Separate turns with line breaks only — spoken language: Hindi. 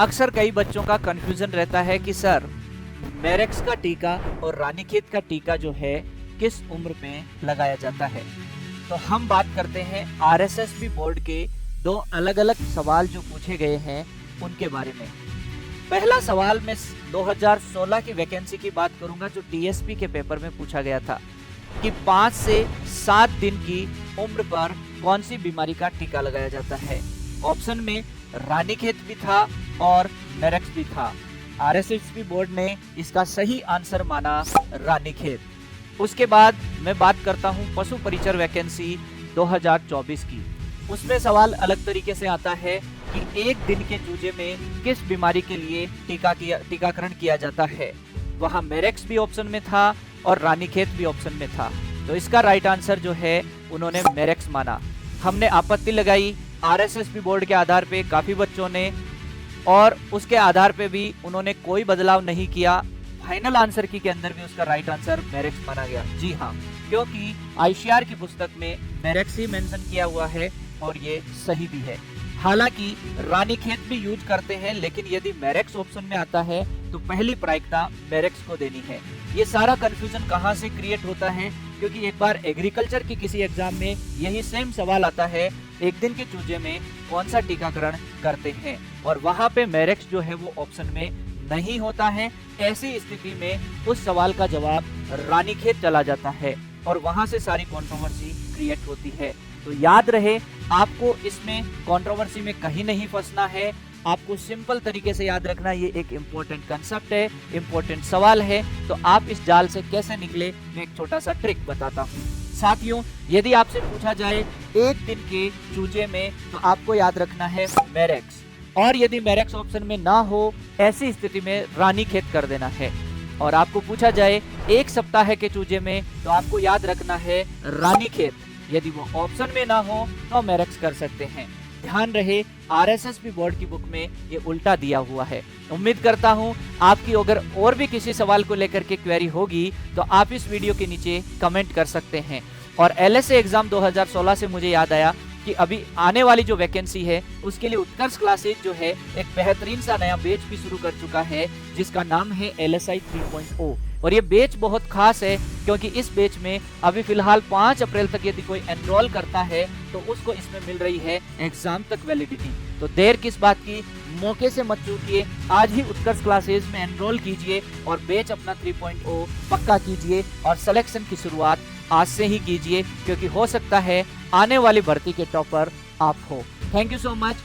अक्सर कई बच्चों का कंफ्यूजन रहता है कि सर मेरेक्स का टीका और रानीखेत का टीका जो है किस उम्र में लगाया जाता है। तो हम बात करते हैं आरएसएसबी बोर्ड के दो अलग अलग सवाल जो पूछे गए हैं उनके बारे में। पहला सवाल मैं 2016 की वैकेंसी की बात करूंगा जो टीएसपी के पेपर में पूछा गया था कि 5 से 7 दिन की उम्र पर कौन सी बीमारी का टीका लगाया जाता है। ऑप्शन में रानीखेत भी था और मेरेक्स भी था। आरएसएसबी बोर्ड ने इसका सही आंसर माना रानीखेत। उसके बाद मैं बात करता हूं पशु परिचर वैकेंसी 2024 की। उसमें सवाल अलग तरीके से आता है कि एक दिन के चूजे में किस बीमारी के लिए टीकाकरण किया जाता है। वहां मेरेक्स भी ऑप्शन में था और रानीखेत भी ऑप्शन में था। तो इसका राइट आंसर जो है उन्होंने मेरेक्स माना। हमने आपत्ति लगाई आरएसएसबी बोर्ड के आधार पे काफी बच्चों ने, और उसके आधार पे भी उन्होंने कोई बदलाव नहीं किया। फाइनल आंसर की के अंदर भी उसका राइट आंसर मेरेक्स माना गया। जी हाँ, क्योंकि आईसीआर की पुस्तक में मेरेक्स ही मेंशन किया हुआ है और ये सही भी है। हालांकि रानीखेत भी यूज करते हैं, लेकिन यदि मेरेक्स ऑप्शन में आता है तो पहली प्राथमिकता मेरेक्स को देनी है। ये सारा कंफ्यूजन कहाँ से क्रिएट होता है, क्योंकि एक बार एग्रीकल्चर की किसी एग्जाम में यही सेम सवाल आता है, एक दिन के चूजे में कौन सा टीकाकरण करते हैं, और वहां पे मेरेक्स जो है वो ऑप्शन में नहीं होता है। ऐसी स्थिति में उस सवाल का जवाब रानीखेत चला जाता है और वहां से सारी कंट्रोवर्सी क्रिएट होती है। तो याद रहे, आपको इसमें कंट्रोवर्सी में कहीं नहीं फंसना है। आपको सिंपल तरीके से याद रखना, ये एक इम्पोर्टेंट कंसेप्ट है, इम्पोर्टेंट सवाल है। तो आप इस जाल से कैसे निकले, मैं एक छोटा सा ट्रिक बताता हूँ। साथियों, यदि आपसे पूछा जाए एक दिन के चूजे में, तो आपको याद रखना है मेरेक्स, और यदि मेरेक्स ऑप्शन में ना हो ऐसी स्थिति में रानीखेत कर देना है। और आपको पूछा जाए एक सप्ताह के चूजे में, तो आपको याद रखना है रानीखेत। यदि वो ऑप्शन में ना हो तो मेरेक्स कर सकते हैं। ध्यान रहे, आरएसएसबी बोर्ड की बुक में ये उल्टा दिया हुआ है। उम्मीद करता हूँ आपकी अगर और भी किसी सवाल को लेकर के क्वेरी होगी तो आप इस वीडियो के नीचे कमेंट कर सकते हैं। और एलएसए एग्जाम 2016 से मुझे याद आया कि अभी आने वाली जो वैकेंसी है उसके लिए उत्कर्ष क्लासेज जो है एक बेहतरीन सा नया बैच भी शुरू कर चुका है, जिसका नाम है LSI 3.0। और ये बैच बहुत खास है क्योंकि इस बैच में अभी फिलहाल 5 अप्रैल तक यदि कोई एनरोल करता है तो उसको इसमें मिल रही है एग्जाम तक वैलिडिटी। तो देर किस बात की, मौके से मत चूकिए, आज ही उत्कर्ष क्लासेज में एनरोल कीजिए और बैच अपना 3.0 पक्का कीजिए और सिलेक्शन की शुरुआत आज से ही कीजिए, क्योंकि हो सकता है आने वाली भर्ती के टॉपर आप हो। Thank you so much.